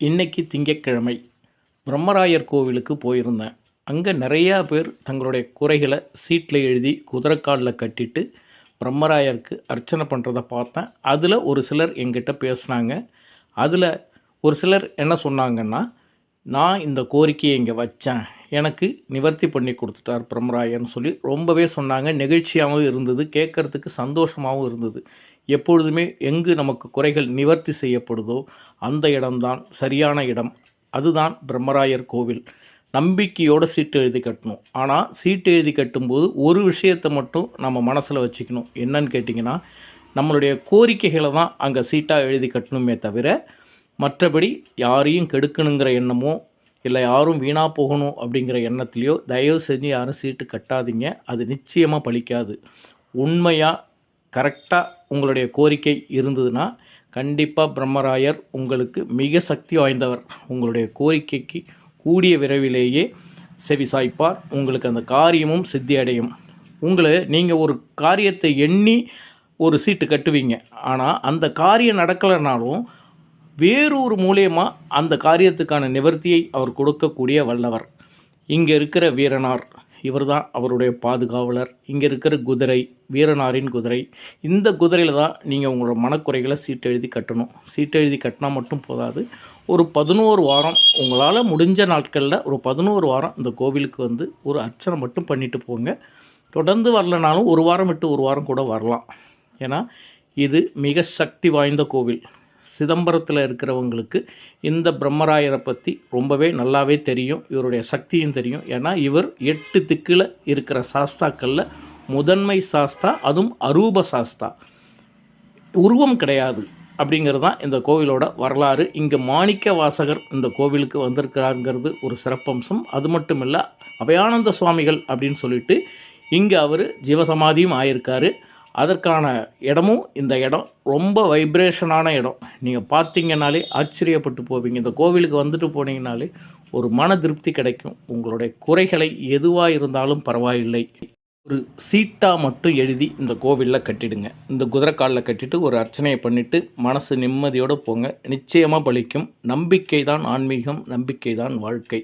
இன்னைக்கு திங்கட்கிழமை பிரம்மராயர் கோவிலுக்கு போயிருந்தேன். அங்கே நிறையா பேர் தங்களுடைய குறைகளை சீட்டில் எழுதி குதிரைக்காலில் கட்டிட்டு பிரம்மராயருக்கு அர்ச்சனை பண்ணுறதை பார்த்தேன். அதில் ஒரு சிலர் என்கிட்ட பேசுனாங்க. அதில் ஒரு சிலர் என்ன சொன்னாங்கன்னா, நான் இந்த கோரிக்கையை இங்கே வச்சேன், எனக்கு நிவர்த்தி பண்ணி கொடுத்துட்டார் பிரம்மராயர்னு சொல்லி ரொம்பவே சொன்னாங்க. நெகிழ்ச்சியாகவும் இருந்தது, கேட்குறதுக்கு சந்தோஷமாகவும் இருந்தது. எப்பொழுதுமே எங்கு நமக்கு குறைகள் நிவர்த்தி செய்யப்படுதோ அந்த இடம்தான் சரியான இடம். அதுதான் பிரம்மராயர் கோவில். நம்பிக்கையோடு சீட்டு எழுதி கட்டணும். ஆனால் சீட்டு எழுதி கட்டும்போது ஒரு விஷயத்தை மட்டும் நம்ம மனசில் வச்சுக்கணும். என்னன்னு கேட்டிங்கன்னா, நம்மளுடைய கோரிக்கைகளை தான் அங்கே சீட்டாக எழுதி கட்டணுமே தவிர, மற்றபடி யாரையும் கெடுக்கணுங்கிற எண்ணமோ இல்லை யாரும் வீணாக போகணும் அப்படிங்கிற எண்ணத்துலையோ தயவு செஞ்சு யாரும் சீட்டு கட்டாதீங்க. அது நிச்சயமாக பலிக்காது. உண்மையாக கரெக்டாக உங்களுடைய கோரிக்கை இருந்ததுன்னா கண்டிப்பாக பிரம்மராயர் உங்களுக்கு மிக சக்தி வாய்ந்தவர். உங்களுடைய கோரிக்கைக்கு கூடிய விரைவிலேயே செவிசாய்ப்பார். உங்களுக்கு அந்த காரியமும் சித்தி அடையும். நீங்கள் ஒரு காரியத்தை எண்ணி ஒரு சீட்டு கட்டுவீங்க. ஆனால் அந்த காரியம் நடக்கலைனாலும் வேறொரு மூலியமாக அந்த காரியத்துக்கான நிவர்த்தியை அவர் கொடுக்கக்கூடிய வல்லவர். இங்கே இருக்கிற வீரனார் இவர் தான் அவருடைய பாதுகாவலர். இங்கே இருக்கிற குதிரை வீரனாரின் குதிரை. இந்த குதிரையில் தான் நீங்கள் உங்களோட மனக்குறைகளை சீட்டு எழுதி கட்டணும். சீட்டு எழுதி கட்டினா மட்டும் போதாது, ஒரு 11 வாரம் உங்களால் முடிஞ்ச நாட்களில் ஒரு 11 வாரம் இந்த கோவிலுக்கு வந்து ஒரு அர்ச்சனை மட்டும் பண்ணிட்டு போங்க. தொடர்ந்து வரலனாலும் ஒரு வாரம் விட்டு ஒரு வாரம் கூட வரலாம். ஏன்னா இது மிக சக்தி வாய்ந்த கோவில். சிதம்பரத்தில் இருக்கிறவங்களுக்கு இந்த பிரம்மராயரை பற்றி ரொம்பவே நல்லாவே தெரியும். இவருடைய சக்தியும் தெரியும். ஏன்னா இவர் 8 திக்கில் இருக்கிற சாஸ்தாக்களில் முதன்மை சாஸ்தா, அதுவும் அரூப சாஸ்தா. உருவம் கிடையாது அப்படிங்கிறது தான் இந்த கோவிலோட வரலாறு. இங்கே மாணிக்க வாசகர் இந்த கோவிலுக்கு வந்திருக்கிறாருங்கிறது ஒரு சிறப்பம்சம். அது மட்டும் இல்லை, அபயானந்த சுவாமிகள் அப்படின்னு சொல்லிட்டு இங்கே அவர் ஜீவசமாதியும் ஆயிருக்காரு. அதற்கான இடமும் இந்த இடம் ரொம்ப வைப்ரேஷனான இடம். நீங்கள் பார்த்தீங்கன்னாலே ஆச்சரியப்பட்டு போவீங்க. இந்த கோவிலுக்கு வந்துட்டு போனீங்கனாலே ஒரு மன திருப்தி கிடைக்கும். உங்களுடைய குறைகளை எதுவாக இருந்தாலும் பரவாயில்லை, ஒரு சீட்டாக மட்டும் எழுதி இந்த கோவிலில் கட்டிடுங்க. இந்த குதிரைக்காலில் கட்டிட்டு ஒரு அர்ச்சனையை பண்ணிவிட்டு மனசு நிம்மதியோடு போங்க. நிச்சயமாக பலிக்கும். நம்பிக்கை தான் ஆன்மீகம், நம்பிக்கை தான் வாழ்க்கை.